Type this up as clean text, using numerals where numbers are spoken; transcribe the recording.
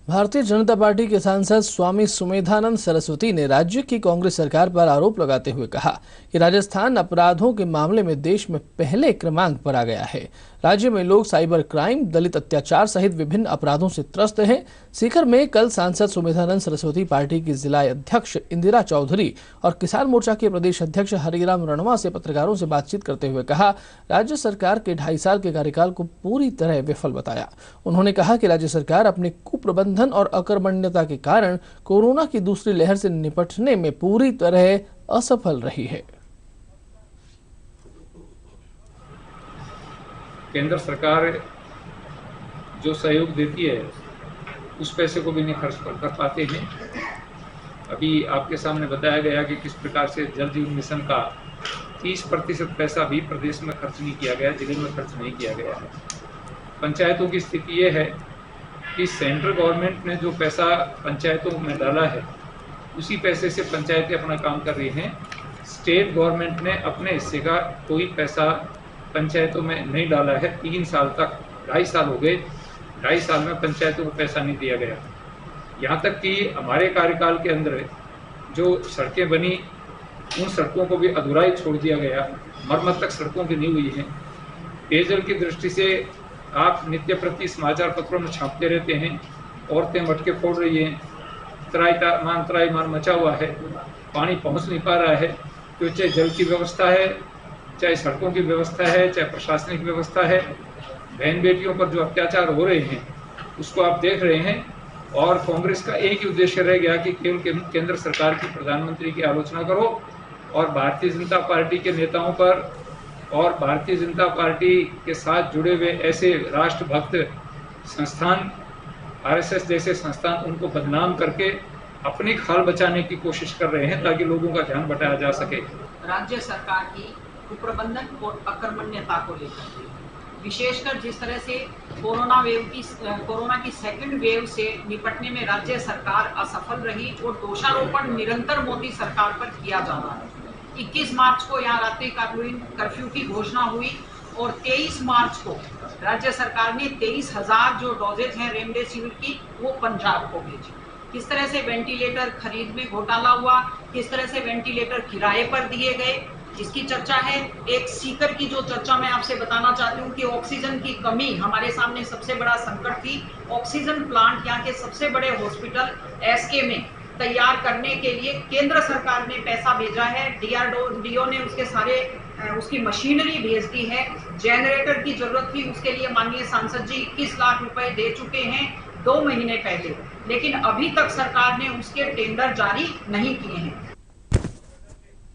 Bharatiya Janata party के सांसद स्वामी सुमेधानंद सरस्वती ने राज्य की कांग्रेस सरकार पर आरोप लगाते हुए कहा कि राजस्थान अपराधों के मामले में देश में पहले क्रमांक पर आ गया है। राज्य में लोग साइबर क्राइम, दलित अत्याचार सहित विभिन्न अपराधों से त्रस्त हैं। सीकर में कल सांसद सुमेधानंद सरस्वती पार्टी की जिला अध्यक्ष इंदिरा चौधरी और किसान मोर्चा के प्रदेश अध्यक्ष हरिराम रणवा से पत्रकारों से बातचीत करते हुए कहा, राज्य सरकार के 2.5 साल के कार्यकाल को पूरी तरह विफल बताया। उन्होंने कहा कि राज्य सरकार अपने कुप्रबंधन और अकर्मण्यता के कारण कोरोना की दूसरी लहर से निपटने में पूरी तरह असफल रही है। केंद्र सरकार जो सहयोग देती है उस पैसे को भी नहीं खर्च कर पाते हैं। अभी आपके सामने बताया गया कि किस प्रकार से जल जीवन मिशन का 30% पैसा भी प्रदेश में खर्च नहीं किया गया, जिले में खर्च नहीं किया गया है। पंचायतों की स्थिति ये है कि सेंट्रल गवर्नमेंट ने जो पैसा पंचायतों में डाला है उसी पैसे से पंचायतें अपना काम कर रही हैं। स्टेट गवर्नमेंट ने अपने हिस्से का कोई पैसा पंचायतों में नहीं डाला है। 3 साल तक, 2.5 साल हो गए, 2.5 साल में पंचायतों को पैसा नहीं दिया गया। यहाँ तक कि हमारे कार्यकाल के अंदर जो सड़कें बनी उन सड़कों को भी अधूरा ही छोड़ दिया गया। मरम्मत तक सड़कों की नहीं हुई है। पेयजल की दृष्टि से आप नित्य प्रति समाचार पत्रों में छापते रहते हैं, औरतें मटके फोड़ रही हैं, त्राईमान मचा हुआ है, पानी पहुंच नहीं पा रहा है। तो चाहे जल की व्यवस्था है, चाहे सड़कों की व्यवस्था है, चाहे प्रशासनिक व्यवस्था है, बहन बेटियों पर जो अत्याचार हो रहे हैं उसको आप देख रहे हैं। और कांग्रेस का एक ही उद्देश्य रह गया कि केवल केंद्र सरकार की, प्रधानमंत्री की आलोचना करो और भारतीय जनता पार्टी के नेताओं पर और भारतीय जनता पार्टी के साथ जुड़े हुए ऐसे राष्ट्रभक्त संस्थान, आरएसएस जैसे संस्थान, उनको बदनाम करके अपनी खाल बचाने की कोशिश कर रहे हैं ताकि लोगों का ध्यान बटाया जा सके। राज्य सरकार की कुप्रबंधन और अकर्मण्यता को लेकर विशेषकर जिस तरह से कोरोना की सेकंड वेव से निपटने में राज्य सरकार असफल रही और दोषारोपण निरंतर मोदी सरकार पर किया जा रहा है। 21 मार्च को यहाँ रात्रिकालीन कर्फ्यू की घोषणा हुई और 23 मार्च को राज्य सरकार ने 23,000 जो डोजेज हैं रेमडेसिविर की वो पंजाब को भेजी। किस तरह से वेंटिलेटर खरीद में घोटाला हुआ, किस तरह से वेंटिलेटर किराए पर दिए गए, इसकी चर्चा है। एक सीकर की जो चर्चा मैं आपसे बताना चाहती हूँ कि ऑक्सीजन की कमी हमारे सामने सबसे बड़ा संकट थी। ऑक्सीजन प्लांट यहाँ के सबसे बड़े हॉस्पिटल एसके में तैयार करने के लिए केंद्र सरकार ने पैसा भेजा है। डीआरडीओ ने उसकी मशीनरी भेज दी है। जनरेटर की जरूरत थी, उसके लिए माननीय सांसद जी 21 लाख रुपए दे चुके हैं 2 महीने पहले, लेकिन अभी तक सरकार ने उसके टेंडर जारी नहीं किए हैं।